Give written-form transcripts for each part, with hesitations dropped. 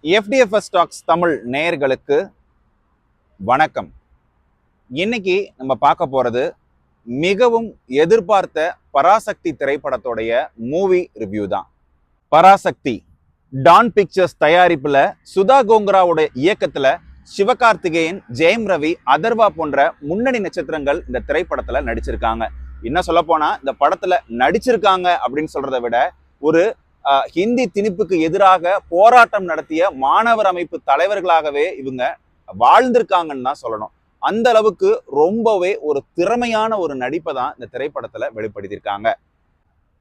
FDFS Talks Tamil நேயர்களுக்கு வணக்கம். இன்னைக்கு நம்ம பார்க்க போறது மிகவும் எதிர்பார்த்த பராசக்தி திரைப்படத்தோடைய மூவி ரிவ்யூ தான். பராசக்தி டான் பிக்சர்ஸ் தயாரிப்புல சுதா கோங்கராவோட இயக்கத்துல சிவகார்த்திகேயன், ஜெயம் ரவி, அதர்வா போன்ற முன்னணி நட்சத்திரங்கள் இந்த திரைப்படத்துல நடிச்சிருக்காங்க. என்ன சொல்ல போனா இந்த படத்துல நடிச்சிருக்காங்க அப்படின்னு சொல்றதை விட ஒரு ஹிந்தி திணிப்புக்கு எதிராக போராட்டம் நடத்திய மாணவர் அமைப்பு தலைவர்களாகவே இவங்க வாழ்ந்திருக்காங்கன்னு தான் சொல்லணும். அந்த அளவுக்கு ரொம்பவே ஒரு திறமையான ஒரு நடிப்பை தான் இந்த திரைப்படத்துல வெளிப்படுத்தியிருக்காங்க.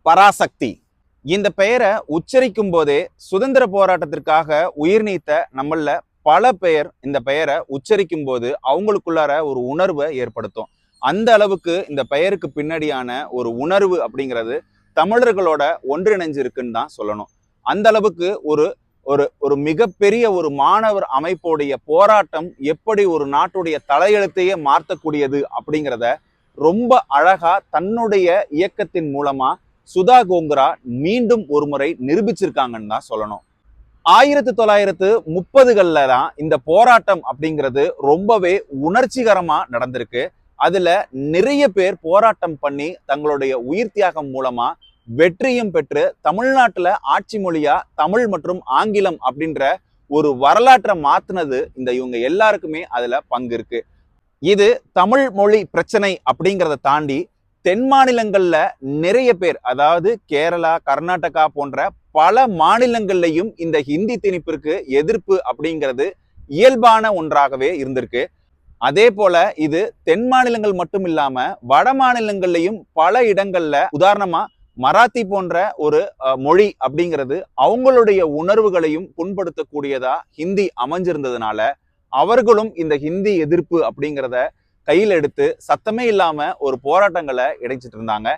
பராசக்தி இந்த பெயரை உச்சரிக்கும் போதே சுதந்திர போராட்டத்திற்காக உயிர் நீத்த நம்மள பல பேர் இந்த பெயரை உச்சரிக்கும் போது அவங்களுக்குள்ளார ஒரு உணர்வை ஏற்படுத்தும். அந்த அளவுக்கு இந்த பெயருக்கு பின்னாடியான ஒரு உணர்வு அப்படிங்கிறது தமிழர்களோட ஒன்றிணைஞ்சிருக்குன்னு தான் சொல்லணும். அந்த அளவுக்கு ஒரு ஒரு ஒரு மிகப்பெரிய ஒரு மாணவர் அமைப்புடைய போராட்டம் எப்படி ஒரு நாட்டுடைய தலையெழுத்தையே மாற்றக்கூடியது அப்படிங்கிறத ரொம்ப அழகா தன்னுடைய இயக்கத்தின் மூலமா சுதா கோங்கரா மீண்டும் ஒரு முறை நிரூபிச்சிருக்காங்கன்னு தான் சொல்லணும். 1930களில் தான் இந்த போராட்டம் அப்படிங்கிறது ரொம்பவே உணர்ச்சிகரமா நடந்திருக்கு. அதுல நிறைய பேர் போராட்டம் பண்ணி தங்களுடைய உயிர் தியாகம் மூலமா வெற்றியும் பெற்று தமிழ்நாட்டுல ஆட்சி மொழியா தமிழ் மற்றும் ஆங்கிலம் அப்படின்ற ஒரு வரலாற்றை மாத்தினது இவங்க எல்லாருக்குமே அதுல பங்கு இருக்கு. இது தமிழ் மொழி பிரச்சனை அப்படிங்கிறத தாண்டி தென் மாநிலங்கள்ல நிறைய பேர், அதாவது கேரளா, கர்நாடகா போன்ற பல மாநிலங்கள்லையும் இந்த ஹிந்தி திணிப்பிற்கு எதிர்ப்பு அப்படிங்கிறது இயல்பான ஒன்றாகவே இருந்திருக்கு. அதே போல இது தென் மாநிலங்கள் மட்டும் இல்லாம வட மாநிலங்கள்லையும் பல இடங்கள்ல, உதாரணமா மராத்தி போன்ற ஒரு மொழி அப்படிங்கிறது அவங்களுடைய உணர்வுகளையும் புண்படுத்தக்கூடியதா ஹிந்தி அமைஞ்சிருந்ததுனால அவர்களும் இந்த ஹிந்தி எதிர்ப்பு அப்படிங்கிறத கையில் எடுத்து சத்தமே இல்லாம ஒரு போராட்டங்களை இணைச்சிட்டு இருந்தாங்க.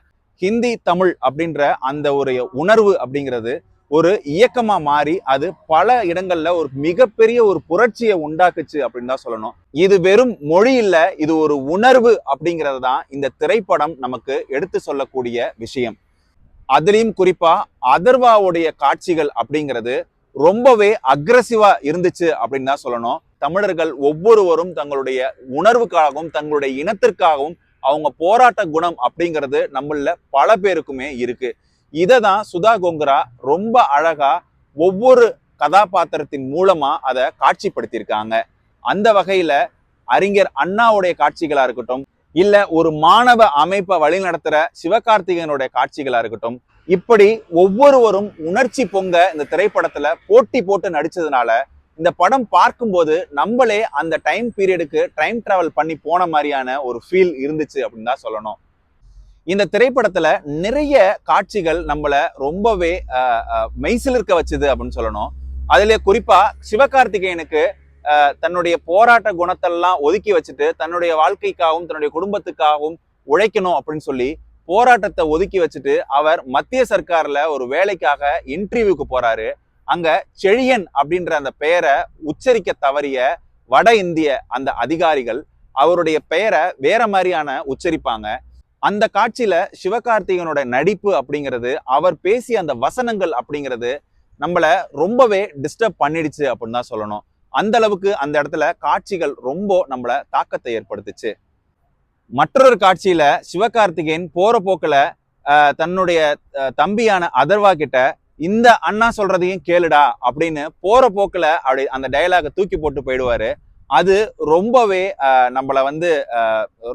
ஹிந்தி தமிழ் அப்படின்ற அந்த ஒரு உணர்வு அப்படிங்கிறது ஒரு இயக்கமா மாறி அது பல இடங்கள்ல ஒரு மிகப்பெரிய ஒரு புரட்சியை உண்டாக்குச்சு அப்படின்னு தான் சொல்லணும். இது வெறும் மொழி இல்ல, இது ஒரு உணர்வு அப்படிங்கிறது தான் இந்த திரைப்படம் நமக்கு எடுத்து சொல்லக்கூடிய விஷயம். அதுலயும் குறிப்பா அதர்வாவுடைய காட்சிகள் அப்படிங்கிறது ரொம்பவே அக்ரெசிவா இருந்துச்சு அப்படின்னு தான் சொல்லணும். தமிழர்கள் ஒவ்வொருவரும் தங்களுடைய உணர்வுக்காகவும் தங்களுடைய இனத்திற்காகவும் அவங்க போராட்ட குணம் அப்படிங்கிறது நம்மள பல பேருக்குமே இருக்கு. இதை தான் சுதா கோங்கரா ரொம்ப அழகா ஒவ்வொரு கதாபாத்திரத்தின் மூலமா அதை காட்சிப்படுத்தியிருக்காங்க. அந்த வகையில அறிஞர் அண்ணாவுடைய காட்சிகளா இருக்கட்டும், இல்ல ஒரு மாணவ அமைப்பை வழிநடத்துற சிவகார்த்திகேயனுடைய காட்சிகளா இருக்கட்டும், இப்படி ஒவ்வொருவரும் உணர்ச்சி பொங்க இந்த திரைப்படத்துல போட்டி போட்டு நடிச்சதுனால இந்த படம் பார்க்கும்போது நம்மளே அந்த டைம் பீரியடுக்கு டைம் டிராவல் பண்ணி போன மாதிரியான ஒரு ஃபீல் இருந்துச்சு அப்படின்னு தான் சொல்லணும். இந்த திரைப்படத்துல நிறைய காட்சிகள் நம்மள ரொம்பவே மெய்சிலிருக்க வச்சுது அப்படின்னு சொல்லணும். அதுல குறிப்பா சிவகார்த்திகேயனுக்கு தன்னுடைய போராட்ட குணத்தெல்லாம் ஒதுக்கி வச்சுட்டு தன்னுடைய வாழ்க்கைக்காகவும் தன்னுடைய குடும்பத்துக்காகவும் உழைக்கணும் அப்படின்னு சொல்லி போராட்டத்தை ஒதுக்கி வச்சுட்டு அவர் மத்திய சர்க்கார்ல ஒரு வேலைக்காக இன்டர்வியூக்கு போறாரு. அங்க செழியன் அப்படின்ற அந்த பெயரை உச்சரிக்க தவறிய வட இந்திய அந்த அதிகாரிகள் அவருடைய பெயரை வேற மாதிரியான உச்சரிப்பாங்க. அந்த காட்சியில சிவகார்த்திகேயனோட நடிப்பு அப்படிங்கிறது, அவர் பேசிய அந்த வசனங்கள் அப்படிங்கிறது நம்மள ரொம்பவே டிஸ்டர்ப் பண்ணிடுச்சு அப்படின்னு தான் சொல்லணும். அந்த அளவுக்கு அந்த இடத்துல காட்சிகள் ரொம்ப நம்மள தாக்கத்தை ஏற்படுத்துச்சு. மற்றொரு காட்சியில சிவகார்த்திகேயன் போற போக்குல தன்னுடைய தம்பியான அதர்வா கிட்ட இந்த அண்ணா சொல்றதையும் கேளுடா அப்படின்னு போற போக்குல அப்படி அந்த டயலாக தூக்கி போட்டு போயிடுவாரு. அது ரொம்பவே நம்மள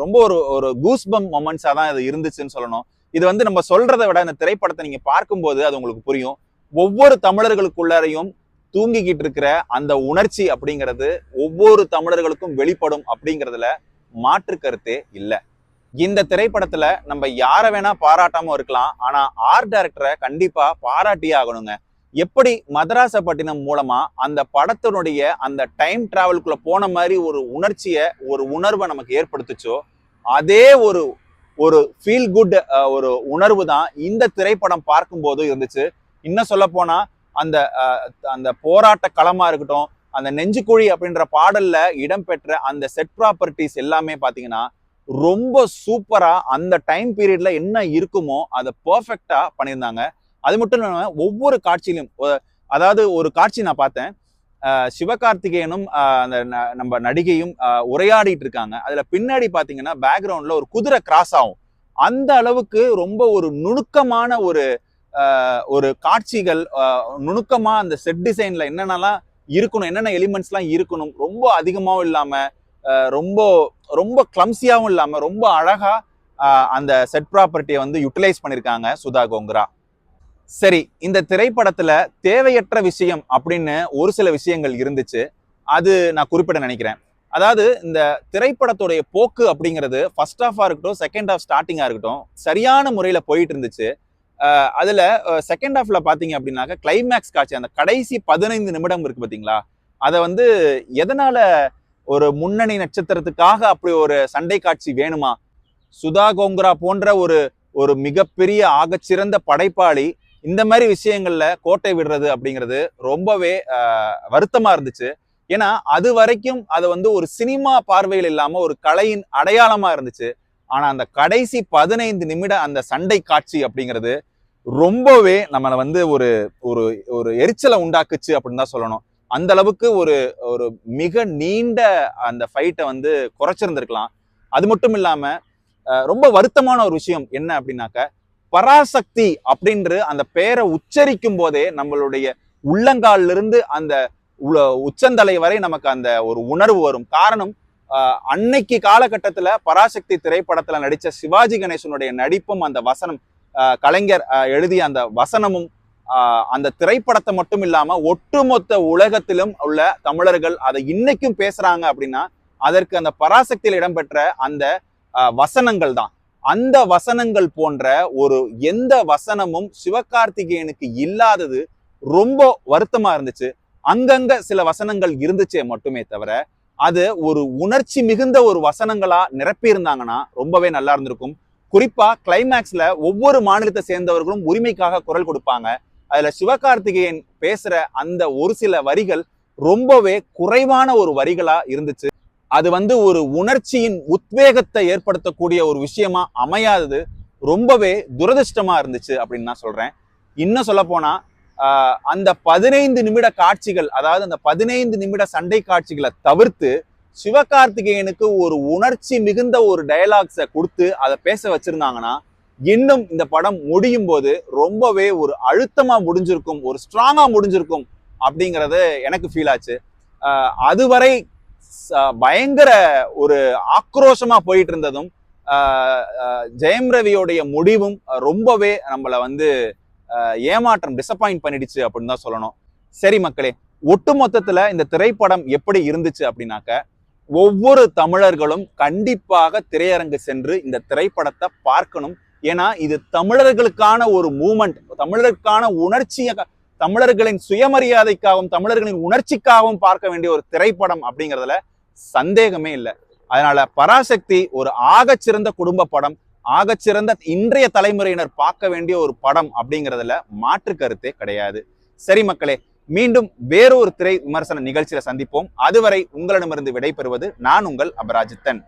ரொம்ப ஒரு ஒரு கூஸ்பம் மொமெண்ட்ஸா தான் இது இருந்துச்சுன்னு சொல்லணும். இது நம்ம சொல்றதை விட இந்த திரைப்படத்தை நீங்க பார்க்கும்போது அது உங்களுக்கு புரியும். ஒவ்வொரு தமிழர்களுக்குள்ளாரையும் தூங்கிக்கிட்டு இருக்கிற அந்த உணர்ச்சி அப்படிங்கிறது ஒவ்வொரு தமிழர்களுக்கும் வெளிப்படும் அப்படிங்கிறதுல மாற்று கருத்தே இல்லை. இந்த திரைப்படத்துல நம்ம யாரை வேணா பாராட்டாம இருக்கலாம், ஆனா ஆர்ட் டைரக்டரை கண்டிப்பா பாராட்டியே ஆகணுங்க. எப்படி மதராசப்பட்டினம் மூலமா அந்த படத்தினுடைய அந்த டைம் டிராவல்குள்ள போன மாதிரி ஒரு உணர்ச்சியை ஒரு உணர்வை நமக்கு ஏற்படுத்துச்சோ அதே ஒரு ஒரு ஃபீல் குட் ஒரு உணர்வு தான் இந்த திரைப்படம் பார்க்கும் போது இருந்துச்சு. இன்னும் சொல்ல போனா அந்த அந்த போராட்ட களமா இருக்கட்டும், அந்த நெஞ்சுக்குழி அப்படின்ற பாடல்ல இடம்பெற்ற அந்த செட் ப்ராப்பர்ட்டிஸ் எல்லாமே பாத்தீங்கன்னா ரொம்ப சூப்பரா அந்த டைம் பீரியட்ல என்ன இருக்குமோ அதை பெர்ஃபெக்டா பண்ணியிருந்தாங்க. அது மட்டும் இல்லாம ஒவ்வொரு காட்சியிலும், அதாவது ஒரு காட்சி நான் பார்த்தேன், சிவகார்த்திகேயனும் அந்த நம்ம நடிகையும் உரையாடிட்டு இருக்காங்க. அதுல பின்னாடி பாத்தீங்கன்னா பேக்ரவுண்ட்ல ஒரு குதிரை கிராஸ் ஆகும். அந்த அளவுக்கு ரொம்ப ஒரு நுணுக்கமான ஒரு காட்சிகள், நுணுக்கமா அந்த செட் டிசைன்ல என்னென்னலாம் இருக்கணும், என்னென்ன எலிமெண்ட்ஸ்லாம் இருக்கணும், ரொம்ப அதிகமாவும் இல்லாம, ரொம்ப ரொம்ப கிளம்சியாவும் இல்லாம, ரொம்ப அழகா அந்த செட் ப்ராப்பர்ட்டியை வந்து யூட்டிலைஸ் பண்ணியிருக்காங்க சுதா கோங்கரா. சரி, இந்த திரைப்படத்துல தேவையற்ற விஷயம் அப்படின்னு ஒரு சில விஷயங்கள் இருந்துச்சு. அது நான் குறிப்பிட நினைக்கிறேன். அதாவது இந்த திரைப்படத்துடைய போக்கு அப்படிங்கிறது ஃபர்ஸ்ட் ஹாஃபா இருக்கட்டும், செகண்ட் ஹாஃப் ஸ்டார்டிங்கா இருக்கட்டும், சரியான முறையில போயிட்டு இருந்துச்சு. அதுல செகண்ட் ஹாஃப்ல பாத்தீங்க அப்படின்னாக்க கிளைமேக்ஸ் காட்சி, அந்த கடைசி 15 நிமிடம் இருக்கு பாத்தீங்களா, அதை வந்து எதனால ஒரு முன்னணி நட்சத்திரத்துக்காக அப்படி ஒரு சண்டை காட்சி வேணுமா? சுதா கோங்கரா போன்ற ஒரு ஒரு மிகப்பெரிய ஆகச்சிறந்த படைப்பாளி இந்த மாதிரி விஷயங்கள்ல கோட்டை விடுறது அப்படிங்கிறது ரொம்பவே வருத்தமா இருந்துச்சு. ஏன்னா அது வரைக்கும் அது வந்து ஒரு சினிமா பார்வையில் இல்லாம ஒரு கலையின் அடையாளமா இருந்துச்சு. ஆனா அந்த கடைசி 15 நிமிட அந்த சண்டை காட்சி அப்படிங்கிறது ரொம்பவே நம்மளை வந்து ஒரு ஒரு ஒரு எரிச்சலை உண்டாக்குச்சு அப்படின்னு தான் சொல்லணும். அந்த அளவுக்கு ஒரு ஒரு மிக நீண்ட அந்த ஃபைட்டை வந்து குறைச்சிருந்திருக்கலாம். அது மட்டும் இல்லாம ரொம்ப வருத்தமான ஒரு விஷயம் என்ன அப்படின்னாக்க, பராசக்தி அப்படின்ற அந்த பெயரை உச்சரிக்கும் போதே நம்மளுடைய உள்ளங்காலில் இருந்து அந்த உச்சந்தலை வரை நமக்கு அந்த ஒரு உணர்வு வரும். காரணம், அன்னைக்கு காலகட்டத்துல பராசக்தி திரைப்படத்துல நடிச்ச சிவாஜி கணேசனுடைய நடிப்பும், அந்த வசனம், கலைஞர் எழுதிய அந்த வசனமும், அந்த திரைப்படத்தை மட்டும் இல்லாம ஒட்டுமொத்த உலகத்திலும் உள்ள தமிழர்கள் அதை இன்னைக்கும் பேசுறாங்க அப்படின்னா அதற்கு அந்த பராசக்தியில் இடம்பெற்ற அந்த வசனங்கள் தான். அந்த வசனங்கள் போன்ற ஒரு எந்த வசனமும் சிவகார்த்திகேயனுக்கு இல்லாதது ரொம்ப வருத்தமா இருந்துச்சு. அங்கங்க சில வசனங்கள் இருந்துச்சே மட்டுமே தவிர அது ஒரு உணர்ச்சி மிகுந்த ஒரு வசனங்களா நிரப்பி இருந்தாங்கன்னா ரொம்பவே நல்லா இருந்திருக்கும். குறிப்பா கிளைமேக்ஸ்ல ஒவ்வொரு மாநிலத்தை சேர்ந்தவர்களும் உரிமைக்காக குரல் கொடுப்பாங்க. அதுல சிவகார்த்திகேயன் பேசுற அந்த ஒரு சில வரிகள் ரொம்பவே குறைவான ஒரு வரிகளா இருந்துச்சு. அது வந்து ஒரு உணர்ச்சியின் உத்வேகத்தை ஏற்படுத்தக்கூடிய ஒரு விஷயமா அமையாதது ரொம்பவே துரதிருஷ்டமா இருந்துச்சு அப்படின்னு நான் சொல்றேன். இன்னும் சொல்ல போனா அந்த 15 நிமிட காட்சிகள், அதாவது அந்த 15 நிமிட சண்டை காட்சிகளை தவிர்த்து சிவகார்த்திகேயனுக்கு ஒரு உணர்ச்சி மிகுந்த ஒரு டயலாக்ஸை கொடுத்து அதை பேச வச்சிருந்தாங்கன்னா இன்னும் இந்த படம் முடியும் போது ரொம்பவே ஒரு அழுத்தமா முடிஞ்சிருக்கும், ஒரு ஸ்ட்ராங்கா முடிஞ்சிருக்கும் அப்படிங்கறது எனக்கு ஃபீல் ஆச்சு. அதுவரை பயங்கர ஒரு ஆக்ரோஷமா போயிட்டு இருந்ததும் ஜெயம் ரவியோடைய முடிவும் ரொம்பவே நம்மளை வந்து ஏமாற்றம், டிசப்பாயிண்ட் பண்ணிடுச்சு அப்படின்னு தான் சொல்லணும். சரி மக்களே, ஒட்டு மொத்தத்துல இந்த திரைப்படம் எப்படி இருந்துச்சு அப்படின்னாக்க, ஒவ்வொரு தமிழர்களும் கண்டிப்பாக திரையரங்கு சென்று இந்த திரைப்படத்தை பார்க்கணும். ஏன்னா இது தமிழர்களுக்கான ஒரு மூமெண்ட், தமிழருக்கான உணர்ச்சியை, தமிழர்களின் சுயமரியாதைக்காகவும் தமிழர்களின் உணர்ச்சிக்காகவும் பார்க்க வேண்டிய ஒரு திரைப்படம் அப்படிங்கிறதுல சந்தேகமே இல்லை. அதனால பராசக்தி ஒரு ஆகச்சிறந்த குடும்ப படம், ஆகச்சிறந்த இன்றைய தலைமுறையினர் பார்க்க வேண்டிய ஒரு படம் அப்படிங்கிறதுல மாற்று கருத்தே கிடையாது. சரி மக்களே, மீண்டும் வேறொரு திரை விமர்சன நிகழ்ச்சியில சந்திப்போம். அதுவரை உங்களிடமிருந்து விடைபெறுவது நான் உங்கள் அபராஜித்தன்.